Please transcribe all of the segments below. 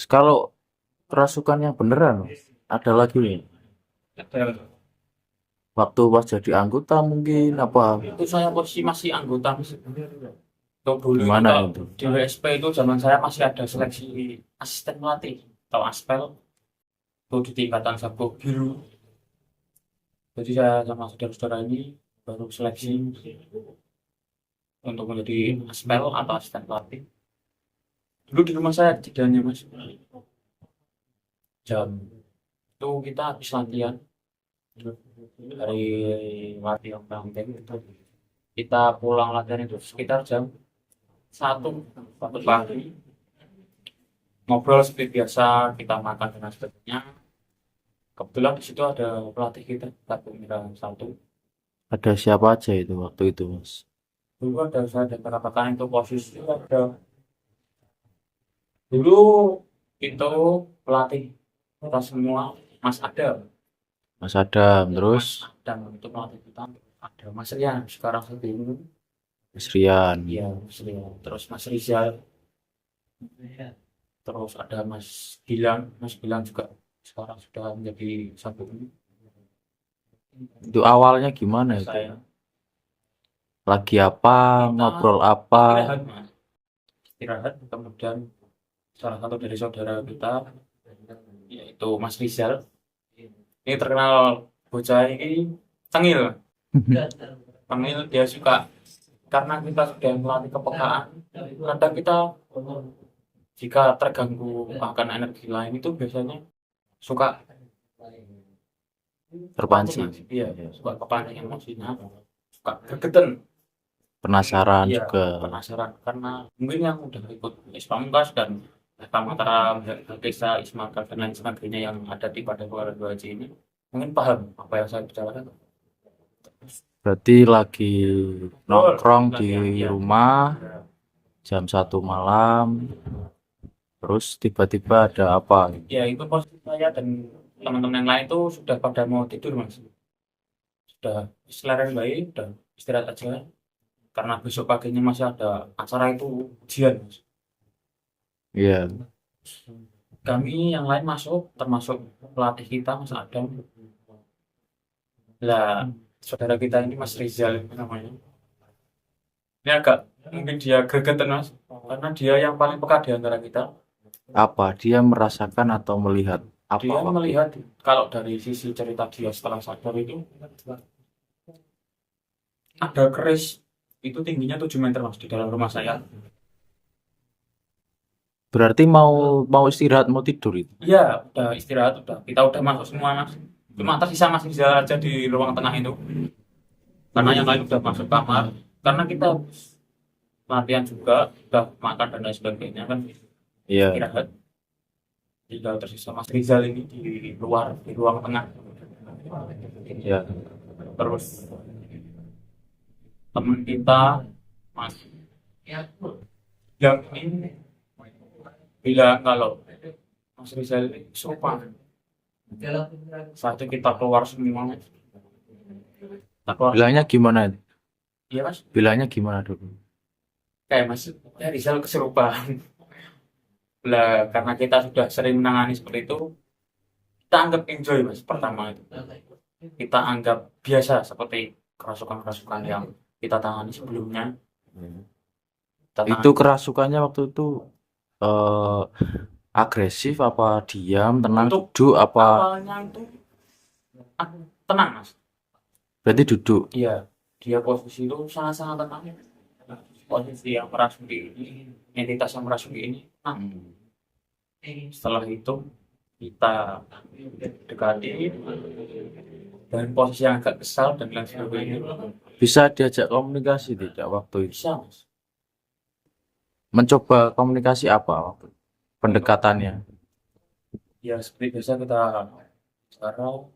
Kalau kerasukan yang beneran, ada lagi nih. Ada. Waktu pas jadi anggota mungkin apa? Itu saya posisi masih anggota Mas. Untuk dulu itu Gimana kalau itu? di WSP itu zaman saya masih ada seleksi asisten pelatih atau aspel itu di tingkatan sabuk biru. Jadi saya sama saudara-saudara ini baru seleksi untuk menjadi aspel atau asisten pelatih. Dulu di rumah saya kejadiannya Mas, jam itu kita habis latihan dari latihan bangkit itu kita pulang latihan itu sekitar jam 1 pagi, ngobrol seperti biasa, kita makan dan sebagainya. Kebetulan di situ ada pelatih kita, Kak Mira satu. Ada siapa aja itu waktu itu, Mas? Dulu ada saya dan katakan itu posisi ada dulu itu pelatih kita semua Mas Adam. Mas Adam, Mas terus Adam itu pelatih kita, ada Mas Rian sekarang seperti ini. Mas Rian. Iya, Mas Rian. Terus Mas Rizal, terus ada Mas Gilang juga sekarang sudah menjadi satu ini. Itu awalnya gimana itu? Saya Lagi apa? kita Ngobrol apa? istirahat Mas, istirahat kemudian salah satu dari saudara kita yaitu Mas Rizal ini terkenal bocah ini tengil. Tengil dia suka karena kita sudah melatih kepekaan, kadang kita jika terganggu akan energi lain itu biasanya suka Terpancing. pancing, iya, suka kepancing emosinya, suka gregetan. Penasaran Iya, juga. penasaran karena mungkin yang udah ikut Isma Pamungkas dan Eka Mataram, Desa Ismail dan lain sebagainya yang ada di pada keluarga Haji ini mungkin paham apa yang saya bicarakan. Berarti lagi nongkrong di Iya. rumah jam 1 malam, terus tiba-tiba ada apa? Ya itu posisi saya dan teman-teman yang lain itu sudah pada mau tidur Mas. Sudah selera baik, udah istirahat aja karena besok paginya masih ada acara itu ujian Mas. Iya. Kami yang lain masuk termasuk pelatih kita Mas Adam. Lah, saudara kita ini Mas Rizal ini namanya. Ini agak mungkin dia gregetan Mas karena dia yang paling peka di antara kita. Apa? Dia merasakan atau melihat apa Dia waktu itu? melihat kalau dari sisi cerita dia setelah sadar itu ada keris itu tingginya 7 meter Mas di dalam rumah saya. Berarti mau mau istirahat, mau tidur itu. Iya, udah istirahat, kita udah masuk semua Mas. Cuma tersisa Mas Rizal aja di ruang tengah itu. Karena yang lain udah masuk kamar. Karena kita latihan juga, udah makan dan lain sebagainya kan Iya. istirahat. Tinggal tersisa Mas Rizal ini di luar, di ruang tengah. Iya. Terus teman kita Mas yang ini bilang kalau Mas Rizal ini sopan. Saat itu kita keluar semua. Kita keluar Bilangnya semua. gimana? Iya Mas, Bilangnya gimana dulu? kayak Mas ya Rizal kesurupan. Lah, karena kita sudah sering menangani seperti itu, kita anggap enjoy Mas pertama itu. Kita anggap biasa seperti kerasukan-kerasukan yang kita tangani sebelumnya. Kita Itu tangani. kerasukannya waktu itu eh, agresif apa diam, tenang, Untuk duduk apa? awalnya itu ah, tenang Mas. Berarti duduk. Iya, dia posisi itu sangat-sangat tenang. Posisi yang merasuki ini, entitas yang merasuki ini. Nah, setelah itu kita dekati dan posisi yang agak kesal dan lain sebagainya. Bisa diajak komunikasi tidak waktu itu? Bisa Mas. Mencoba komunikasi apa waktu itu? Pendekatannya? Ya seperti biasa kita sekarang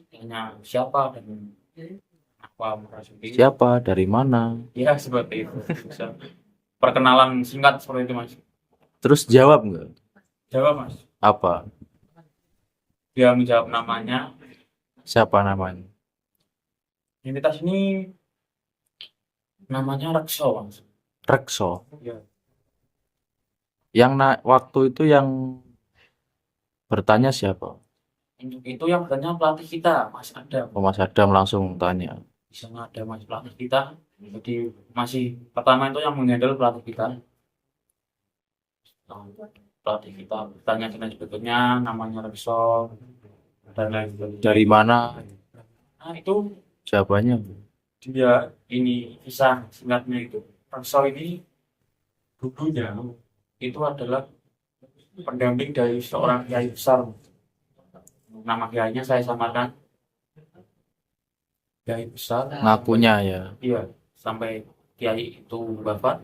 tanya siapa dan apa merasuki. Siapa? Dari mana? Ya seperti itu. Bisa. Perkenalan singkat seperti itu Mas. Terus jawab nggak? Jawab Mas. Apa? Dia menjawab namanya. Siapa namanya? Entitas ini namanya Rekso Mas. Rekso. Ya. Yang waktu itu yang Bertanya siapa? Untuk itu yang bertanya pelatih kita, Mas Adam. Oh, Mas Adam langsung tanya. Di sana ada Mas pelatih kita. Jadi masih pertama itu yang menghandle pelatih kita. Nah, pelatih kita bertanya dengan sebetulnya namanya Rizal dan lain sebagainya. Dari mana? Nah, itu Jawabannya. dia ini kisah singkatnya itu. Rizal ini dulunya itu adalah pendamping dari seorang kiai besar. Nama kiainya saya samakan kiai besar. Ngakunya ya. Iya, sampai kiai itu wafat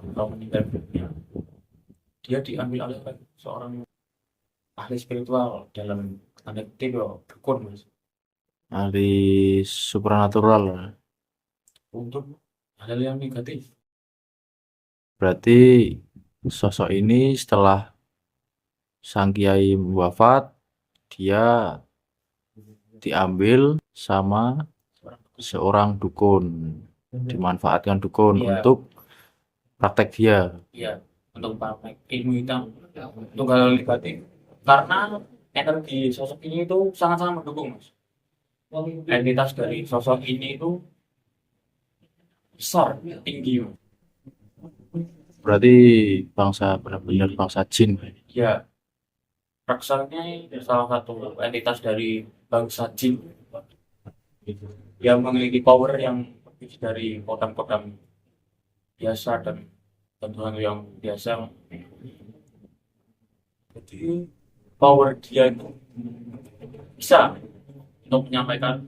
atau meninggal dunia, dia diambil oleh seorang ahli spiritual dalam tanda kutip ya, dukun mas, Ahli supranatural. untuk hal yang negatif. Berarti sosok ini setelah sang kiai wafat, dia diambil sama seorang dukun. Dimanfaatkan dukun Iya, untuk praktek dia. iya, untuk praktek ilmu hitam, untuk hal negatif, karena energi sosok ini itu sangat-sangat mendukung mas. Entitas dari sosok ini itu besar, tinggi mas. Berarti bangsa benar-benar bangsa jin. Ya, raksasa ini salah satu entitas dari bangsa jin yang memiliki power yang lebih dari kodam-kodam biasa dan tentuan yang biasa. Jadi power dia itu bisa untuk menyampaikan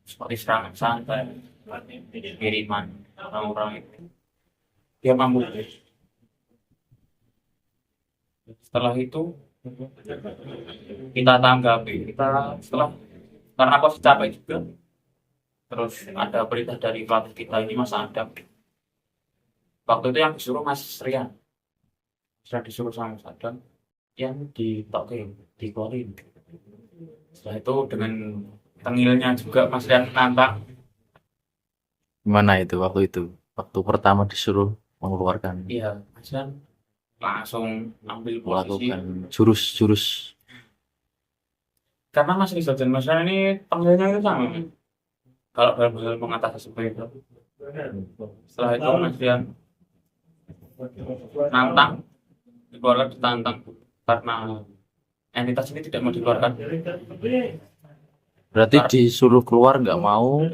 seperti serangan santai, kiriman orang-orang itu. Dia mampu. Setelah itu kita tanggapi, kita setelah karena aku capek juga, terus ada perintah dari pelatih kita ini Mas Adam. Waktu itu yang disuruh Mas Rian, sudah disuruh sama Mas Adam yang ditokin, dikeluarin. Setelah itu dengan tengilnya juga Mas Rian nantang. Gimana itu waktu itu? Waktu pertama disuruh mengeluarkan, Iya, Mas Rian langsung ambil posisi. melakukan jurus-jurus. Karena Mas Rizal dan Mas Rian ini tengilnya itu sama. Kalau dalam hal mengatasi seperti itu. Setelah itu Mas Rian nantang, dikeluarkan ditantang karena entitas ini tidak mau dikeluarkan. Berarti disuruh keluar nggak mau,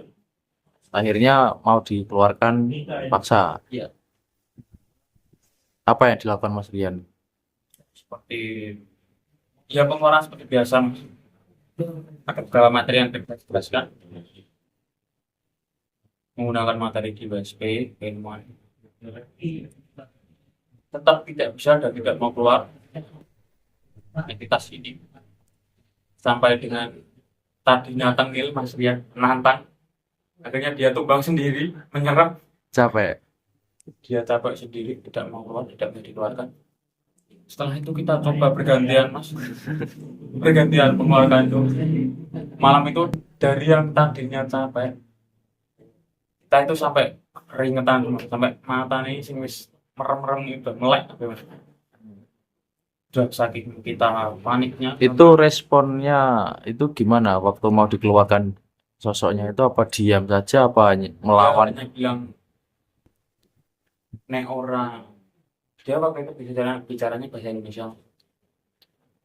akhirnya mau dikeluarkan paksa. Iya, Apa yang dilakukan Mas Rian? seperti ya pengeluaran seperti biasa Mas. Ada beberapa materi yang kita jelaskan menggunakan materi di WSP, ilmuwan. Tetap tidak bisa dan tidak mau keluar entitas ini sampai dengan tadinya tengil Mas Rian menantang, akhirnya dia tumbang sendiri, menyerah. Capek. Dia capek sendiri, tidak mau keluar, tidak mau dikeluarkan. Setelah itu kita coba bergantian mas, bergantian pengeluaran itu. Malam itu dari yang tadinya capek, kita itu sampai keringetan, sampai mata nih sing wis merem-merem itu melek, mas. Sudah saking kita paniknya. Itu responnya itu gimana waktu mau dikeluarkan sosoknya itu, apa diam saja, apa melawan? Dia hanya bilang nek orang. Dia waktu itu bicaranya bahasa Indonesia.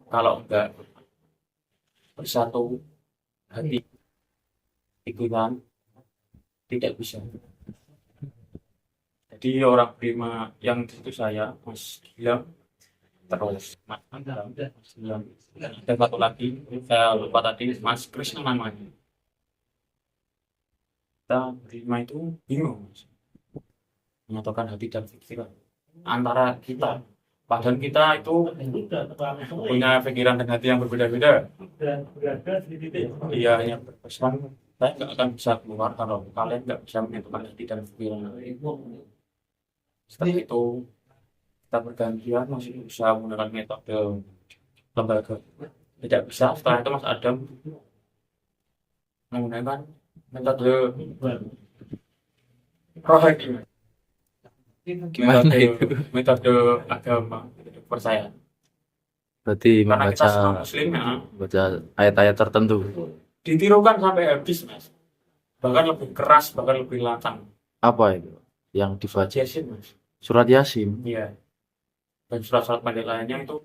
Kalau enggak bersatu hati pikiran tidak bisa. Jadi orang Bima yang itu saya Mas Gilang, terus Mas Andam, Mas Gilang, ada satu lagi saya lupa tadi Mas Krisna namanya. Kita Bima itu bingung Mas, menyatukan hati dan pikiran antara kita. Padahal kita itu punya pikiran dan hati yang berbeda-beda. Iya, hanya berpesan saya nggak akan bisa keluar kalau kalian nggak bisa menyatukan hati dan pikiran. Setelah itu kita bergantian masih berusaha menggunakan metode lembaga. Tidak bisa. Setelah itu Mas Adam menggunakan metode rohani. Gimana itu? Metode agama, metode kepercayaan. Berarti Karena kita membaca semua muslim ya, baca ayat-ayat tertentu. ditirukan sampai habis mas, bahkan lebih keras, bahkan lebih lantang. Apa itu yang Surat dibaca? Yasin mas, Surat Yasin. iya, dan surat-surat pendek lainnya itu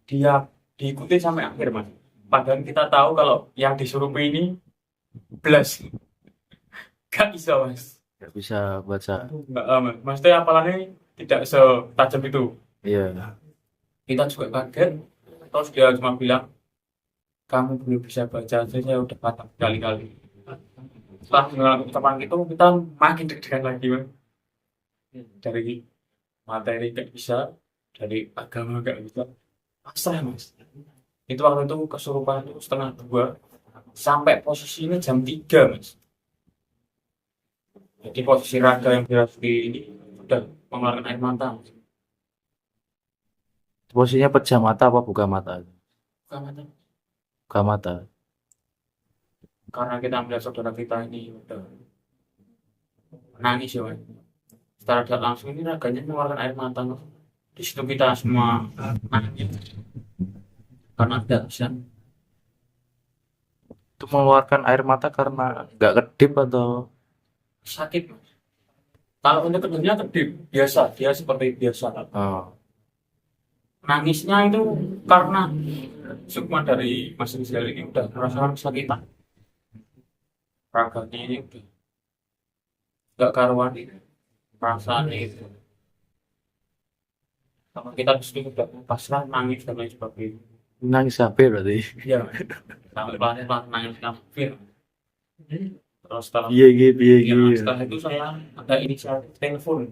dia diikuti sampai akhir mas. Padahal kita tahu kalau yang disuruh ini belas gak bisa mas. Nggak bisa baca. Nggak, mas. Maksudnya hafalannya tidak setajam itu. Iya. Kita juga kaget. Terus dia cuma bilang, kamu belum bisa baca aja, saya udah patah berkali-kali. Setelah mendengar ucapan itu, kita makin deg-degan lagi, Mas. Dari materi gak bisa, dari agama gak bisa. Pasrah, Mas. Itu waktu itu kesurupan itu setengah dua, sampai posisinya jam 3, Mas. Jadi posisi raga yang dirasuki ini sudah mengeluarkan air mata, Mas. Posisinya pejam mata apa buka mata? Bukan mata. Buka mata. Karena kita melihat saudara kita ini udah nangis ya, Mas. Secara tidak langsung ini raganya mengeluarkan air mata, Mas. Di situ kita semua nangis karena tidak bisa. Itu mengeluarkan air mata karena nggak kedip atau Sakit, Mas. Kalau untuk kedua kedip biasa, dia seperti biasa. oh, Nangisnya itu karena sukma dari Mas Rizal ini udah merasakan kesakitan. Raganya ini udah gak karuan perasaan itu. Sama kita di sini udah pasrah nangis dan lain sebagainya. nangis sampai berarti? Iya, sampai pelan-pelan nangis kafir. Terus setelah Iya gitu, iya ya, gitu. setelah itu saya ada inisiatif telepon.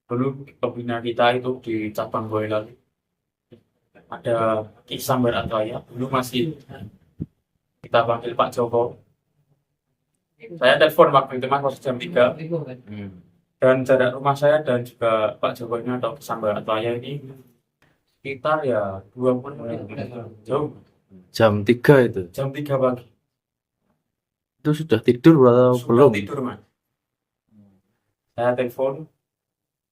Dulu pembina kita itu di cabang Boyolali ada kisah Baratwaya. Dulu masih kita panggil Pak Joko. Saya telepon waktu itu mas pas jam 3, Hmm. dan jarak rumah saya dan juga Pak Joko ini atau kisah Baratwaya ini sekitar ya 20 menit jauh. Jam 3 itu. Jam 3 pagi. Itu sudah tidur atau Sudah belum? tidur mas. Saya telepon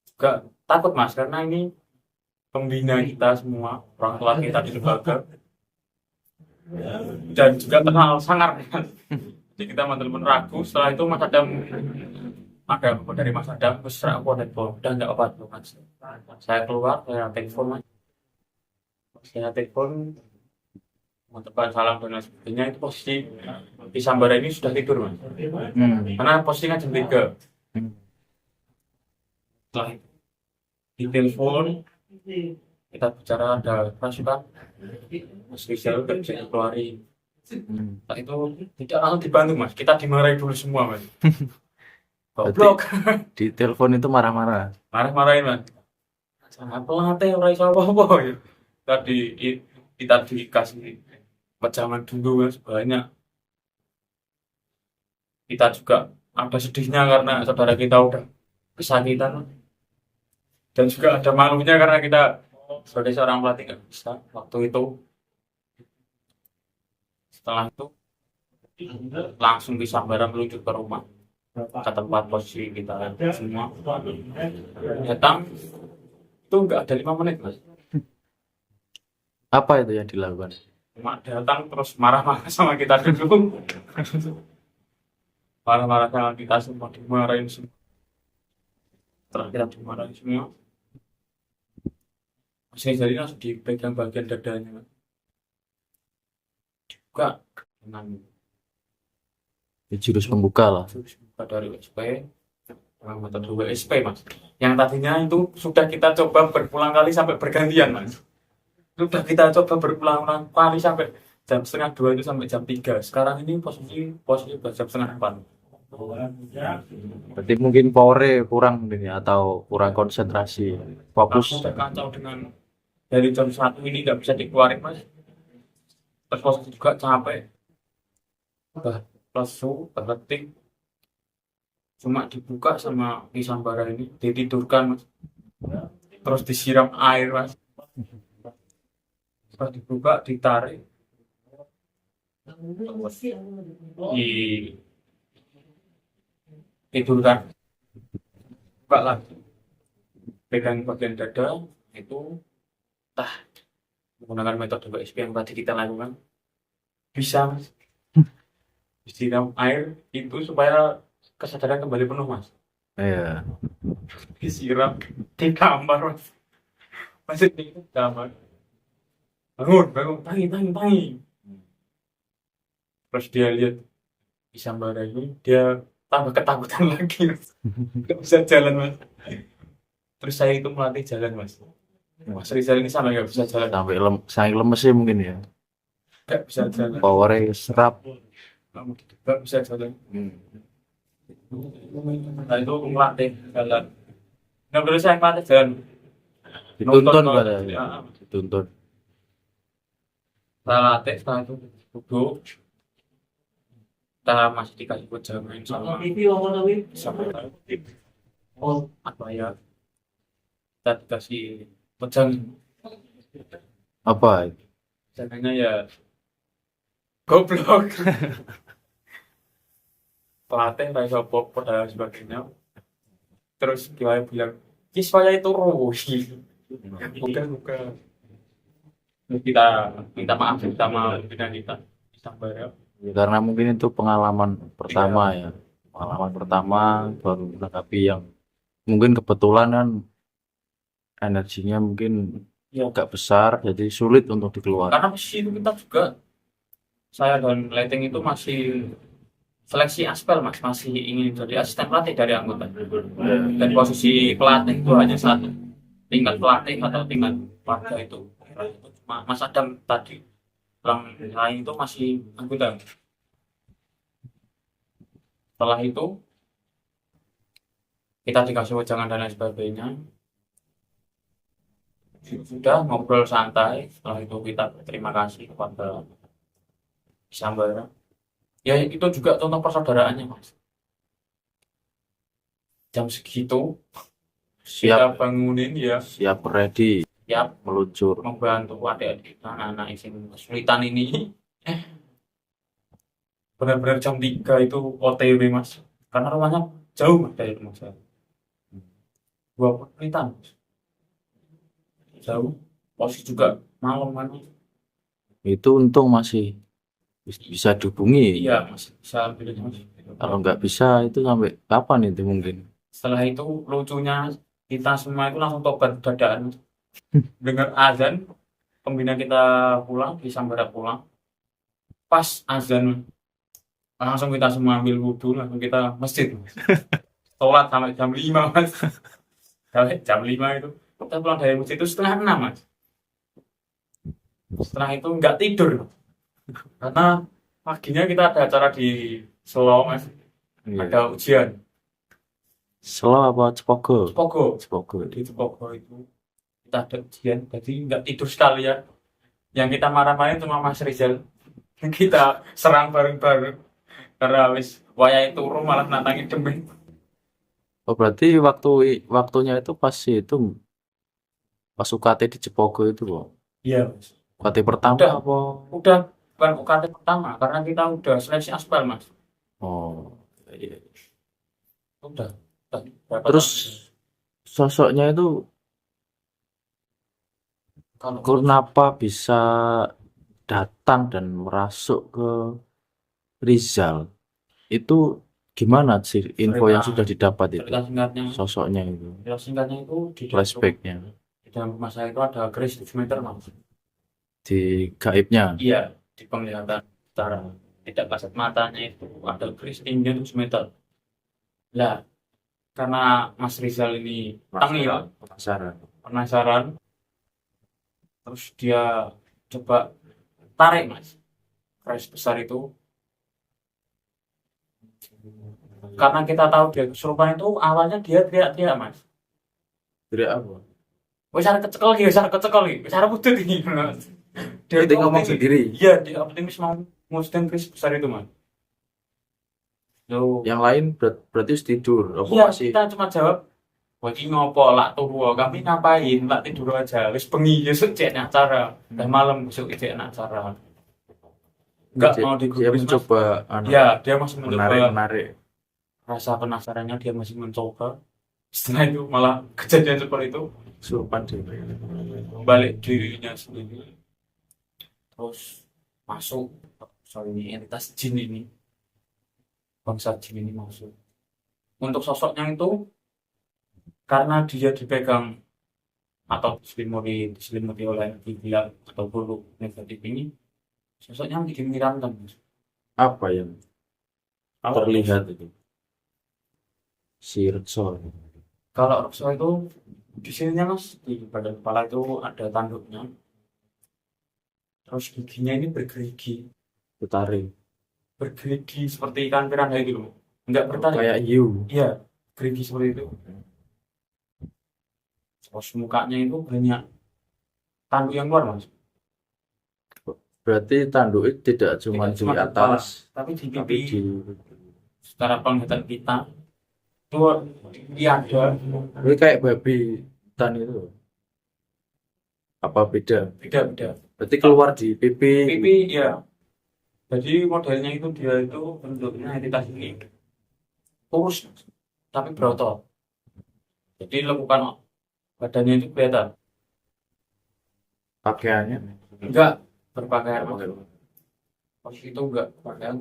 juga takut mas karena ini pembina kita semua, orang tua kita di lembaga, dan juga kenal sangar. Jadi kita telepon ragu. Setelah itu Mas Adam ada apa dari Mas Adam, terus aku telepon dan nggak apa tuh mas. Saya keluar, saya telepon mas. Saya telepon mengucapkan salam dan lain sebagainya. Itu posisi di Sambara ini sudah tidur mas. Karena posisinya jam 3. Hmm. Setelah itu di telepon kita bicara ada pasukan Mas Rizal udah bisa dikeluarin. Nah, itu tidak langsung dibantu mas, kita dimarahi dulu semua mas. Goblok. Di telepon itu marah-marah. Marah-marahin mas, jangan pelatih orang iso apa-apa ya. Tadi kita dikasih pecahan dulu mas, banyak. Kita juga ada sedihnya karena saudara kita udah kesakitan, dan juga ada malunya karena kita sebagai seorang pelatih nggak bisa waktu itu. Setelah itu langsung disambara menuju ke rumah, ke tempat posisi kita semua. Datang itu nggak ada 5 menit mas, Apa itu yang dilakukan? cuma datang terus marah-marah sama kita dulu. Marah-marah sama kita semua, dimarahin semua. Setelah kita dimarahin semua, Mas Rizal ini langsung dipegang bagian dadanya mas. Juga dengan Ya, jurus pembuka lah. jurus buka dari WSP dengan metode WSP mas. Yang tadinya itu sudah kita coba berulang kali sampai bergantian mas. Sudah kita coba berulang-ulang kali sampai jam setengah 2 itu sampai jam 3. Sekarang ini posisi jam setengah 4. Berarti mungkin powernya kurang ini atau kurang konsentrasi, fokus. Sudah kacau dengan dari jam 1 ini nggak bisa dikeluarin mas. Terus posisi juga capek, udah lesu, berhenti. Cuma dibuka sama Isambara ini, ditidurkan mas. Terus disiram air mas. Setelah dibuka, ditarik, ditidurkan, buka lagi, pegang bagian dada itu, menggunakan metode WSP yang tadi kita lakukan, bisa Mas, disiram air itu supaya kesadaran kembali penuh Mas. Iya. Disiram di kamar Mas, masih di kamar. Bangun, bangun, tangi, tangi, tangi. Terus dia lihat di Sambara ini, dia tambah ketakutan lagi Mas. Nggak bisa jalan Mas. Terus saya itu melatih jalan Mas. Mas Rizal ini sampai nggak bisa jalan, Sampai saking lemes sih mungkin ya. nggak bisa jalan, Powernya serap. nggak bisa jalan. Hmm. Nah itu melatih jalan. Nggak perlu saya melatih jalan. Dituntun Nonton, pada ya, dituntun. saya latih setelah itu duduk. Kita masih dikasih pejangan sama apa ya? Kita dikasih pejangan. Apa? Pejangannya ya goblok. Pelatih kayak sopop dan sebagainya. Terus dia bilang, siswanya itu rugi. Bukan. Kita minta maaf sama pimpinan kita di Sambara. Ya, karena mungkin itu pengalaman pertama ya. Pengalaman pertama baru menanggapi yang mungkin kebetulan kan energinya mungkin Ya, agak besar jadi sulit untuk dikeluarkan. karena posisi itu kita juga, saya dan Leteng itu masih seleksi aspel Mas, masih ingin jadi asisten pelatih dari anggota. Dan posisi pelatih itu hanya satu, tingkat pelatih atau tingkat warga itu cuma Mas Adam tadi, orang lain itu masih anggota. Setelah itu kita dikasih wejangan dan lain sebagainya, sudah ngobrol santai. Setelah itu kita berterima kasih kepada Sambara. Ya itu juga contoh persaudaraannya Mas. Jam segitu kita Siap, bangunin ya, siap ready siap meluncur. membantu adik-adik anak-anak yang kesulitan ini. Benar-benar jam 3 itu OTW Mas, karena rumahnya jauh Mas dari rumah saya, 20 menitan Mas. Jauh, posisi juga malam kan. Itu untung masih bisa dihubungi. Iya Mas, bisa ambil Mas. Kalau nggak bisa itu sampai kapan itu mungkin? Setelah itu lucunya kita semua itu langsung tobat dadaan Mas. Dengar azan, pembina kita pulang, di Sambara pulang, pas azan langsung kita semua ambil wudhu, langsung kita masjid Mas. Sholat sampai jam 5 Mas. Sampai jam 5 itu kita pulang dari masjid itu setengah 6 Mas. Setelah itu nggak tidur karena paginya kita ada acara di Solo Mas, Iya. ada ujian Selo apa Cepogo? Cepogo. Cepogo. Di Cepogo itu kita ada ujian, jadi nggak tidur sekalian. Yang kita marah-marahin cuma Mas Rizal. Kita serang bareng-bareng karena wis wayahe turu malah nantangin demen. Oh berarti waktunya itu pas UKT di Cepogo itu kok. Iya Mas. UKT pertama Udah. apa? Udah bukan UKT pertama karena kita udah seleksi aspal Mas. Oh iya. Udah berapa Terus tahun? sosoknya itu Kalau kenapa bisa datang dan merasuk ke Rizal? Itu gimana sih info yang sudah didapat itu? cerita singkatnya, Sosoknya itu, cerita singkatnya itu di dalam flashbacknya, di dalam rumah saya itu ada keris 7 meter Mas. di gaibnya. Iya, di penglihatan secara tidak kasat matanya itu ada keris tingginya 7 meter. Lah, karena Mas Rizal ini tengil, penasaran, terus dia coba tarik Mas keris besar itu. Karena kita tahu dia kesurupan itu awalnya dia teriak-teriak Mas. Dari apa? Wis arep kecekel iki, wis arep kecekel iki, wis arep putut iki. Dia ngomong sendiri. Iya, dia optimis mau ngustin keris besar itu Mas. Loh, Yang lain berarti tidur. Apa iya, masih? kita cuma jawab, wah ini ngopo, lak turu, kami ngapain, lak tidur aja, wis bengi, besok cek acara, udah malam, besok cek acara. Enggak mau Dia digubris, Mas. mencoba Ya, dia masih mencoba, menarik. rasa penasarannya dia masih mencoba. Setelah itu malah kejadian seperti itu, Kesurupan sih. balik dirinya sendiri. terus masuk, soalnya entitas jin ini, bangsa jin ini masuk. Untuk sosoknya itu karena dia dipegang atau diselimuti oleh gila atau bulu negatif ini, sosoknya bikin menyeramkan, Mas. Apa yang Kalau terlihat itu? Si Rekso. kalau Rekso itu di sininya Mas, di badan kepala itu ada tanduknya, terus giginya ini Putari. bergerigi seperti ikan piranha gitu loh. Enggak bertarik. Kayak hiu. Iya, gerigi seperti itu. Terus mukanya itu banyak tanduk yang keluar, Mas. Berarti tanduk itu tidak cuma Tidak di cuma di kepala, atas, tapi di tapi pipi. di Secara penglihatan kita itu ada ini kayak babi hutan itu. Apa beda? beda-beda. Berarti keluar di pipi. Pipi ya. Jadi modelnya itu dia itu bentuknya entitas ini kurus tapi berotot. Jadi lekukan badannya itu kelihatan. Pakaiannya. Enggak berpakaian model. Pas itu enggak berpakaian.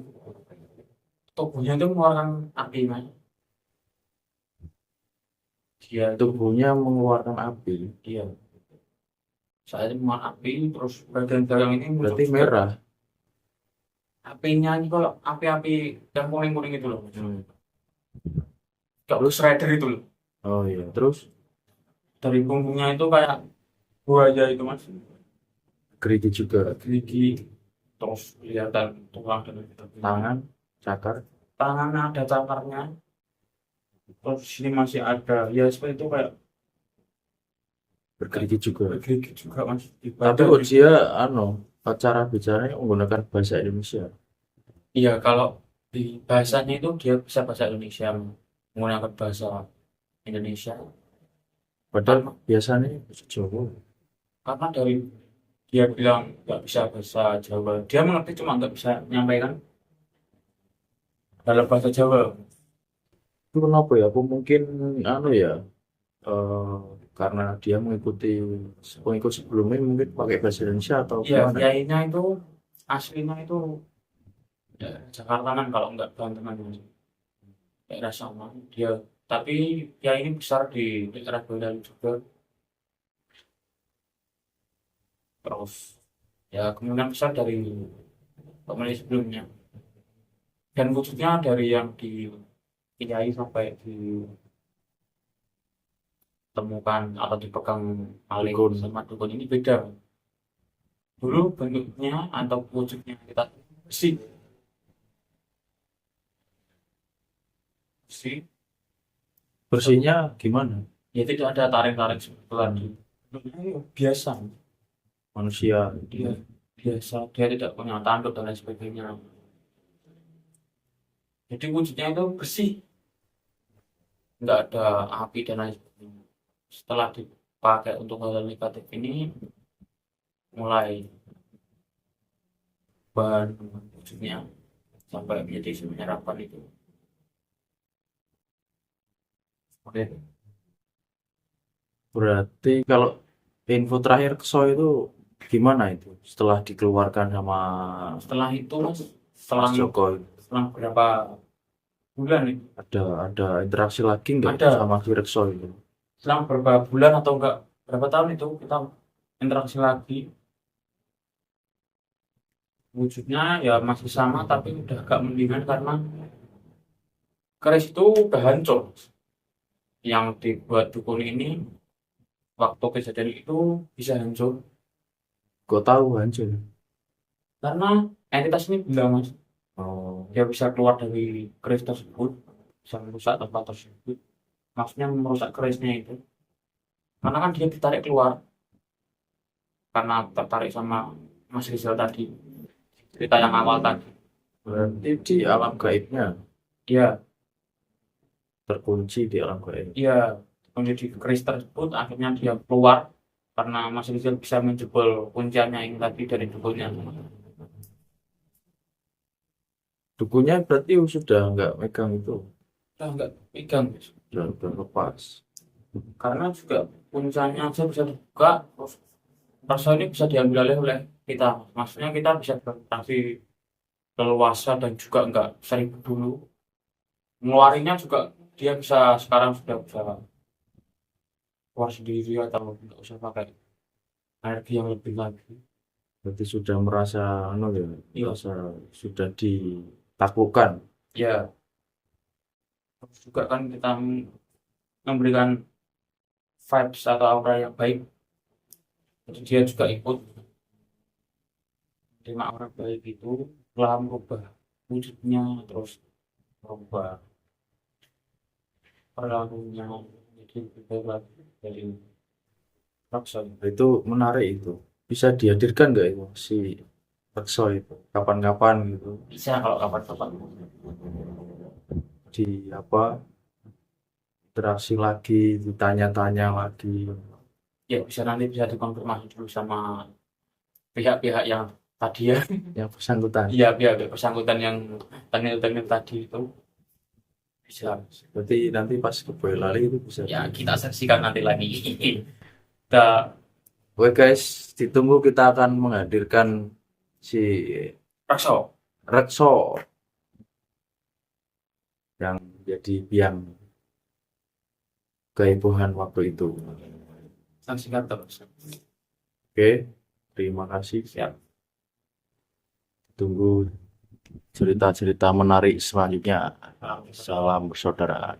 Tubuhnya itu mengeluarkan api, Mas. Dia itu Tubuhnya mengeluarkan api. dia saya mengeluarkan api, terus bagian belakang ini muncul Berarti juga merah. apinya ini kalau api-api yang kuning-kuning itu loh. Kayak Terus? Shredder itu loh. Oh iya. Terus Dari punggungnya itu kayak buaya itu, Mas. gerigi juga. Gigi, terus kelihatan tulang dan Tangan, cakar. tangannya ada cakarnya, terus di sini masih ada ya seperti itu kayak Bergerigi juga. bergigi juga, Mas. Di Tapi badan. kok dia cara bicaranya menggunakan bahasa Indonesia. Iya, kalau di bahasanya itu dia bisa bahasa Indonesia, menggunakan bahasa Indonesia. Padahal biasanya bahasa Jawa. Karena dari dia bilang nggak bisa bahasa Jawa, dia mengerti cuma nggak bisa menyampaikan dalam bahasa Jawa. Itu kenapa ya? Apa mungkin ya, eh, karena dia mengikuti pengikut sebelumnya mungkin pakai bahasa Indonesia atau Iya, gimana? kiainya itu aslinya itu ya, Jakarta kan kalau nggak Banten daerah sama dia. Tapi kiai ini besar di daerah Banten juga. Terus ya kemungkinan besar dari pemilih sebelumnya. Dan wujudnya dari yang di kiai sampai ditemukan atau dipegang maling Dukun. sama dukun ini beda. Dulu bentuknya atau wujudnya kita besi, besi, Bersihnya gimana? ya tidak ada taring-taring seperti tadi. Bentuknya ya biasa, Manusia. dia biasa, dia tidak punya tanduk dan lain sebagainya. Jadi wujudnya itu bersih, nggak ada api dan lain sebagainya. Setelah dipakai untuk hal negatif ini, mulai bahan wujudnya sampai menjadi menyeramkan itu. Oke. Berarti kalau info terakhir ke So itu gimana itu? Setelah dikeluarkan sama Setelah itu, Mas, Mas Joko, setelah berapa bulan nih? ada interaksi lagi nggak Ada. sama si Rekso itu? Selang berapa bulan atau enggak berapa tahun itu kita interaksi lagi. Wujudnya ya masih sama tapi udah agak mendingan karena keris itu udah hancur. Yang dibuat dukun ini waktu kejadian itu bisa hancur Gue tahu hancur. karena entitas ini bilang, Mas, Oh, dia bisa keluar dari keris tersebut, bisa merusak tempat tersebut. Maksudnya merusak kerisnya itu karena kan dia ditarik keluar karena tertarik sama Mas Rizal tadi, cerita yang awal tadi. berarti di alam gaibnya Dia terkunci di alam gaib. dia menjadi keris tersebut, akhirnya dia keluar karena Mas Rizal bisa menjebol kunciannya yang tadi dari dukunnya. Dukunya berarti sudah nggak megang itu, Udah nggak pegang, Mas. udah lepas. Karena juga kunciannya aja bisa dibuka, terus perso ini bisa diambil oleh kita. Maksudnya kita bisa berinteraksi leluasa dan juga nggak sering dulu. Ngeluarinnya juga dia bisa sekarang sudah bisa keluar sendiri atau nggak usah pakai energi yang lebih lagi. Berarti sudah merasa anu ya, Iya, merasa sudah ditaklukkan. ya. Terus juga kan kita memberikan vibes atau aura yang baik. Jadi dia juga ikut terima aura baik itu telah merubah wujudnya, terus merubah perilakunya jadi lebih baik lagi dari Raksa. Itu menarik itu. Bisa dihadirkan nggak itu si Rekso itu? Kapan-kapan gitu. Bisa kalau kapan-kapan. Di apa interaksi lagi, ditanya-tanya lagi. Ya bisa nanti bisa dikonfirmasi dulu sama pihak-pihak yang tadi ya. Yang bersangkutan. Iya, pihak-pihak bersangkutan yang tengil-tengil tadi itu bisa. Berarti nanti pas ke Boyolali itu bisa. Ya kita saksikan nanti lagi. Kita Oke guys, ditunggu kita akan menghadirkan si Raksa. Rekso yang jadi biang kehebohan waktu itu. Saksikan terus. Oke, terima kasih. Siap. Tunggu cerita-cerita menarik selanjutnya. Salam bersaudara.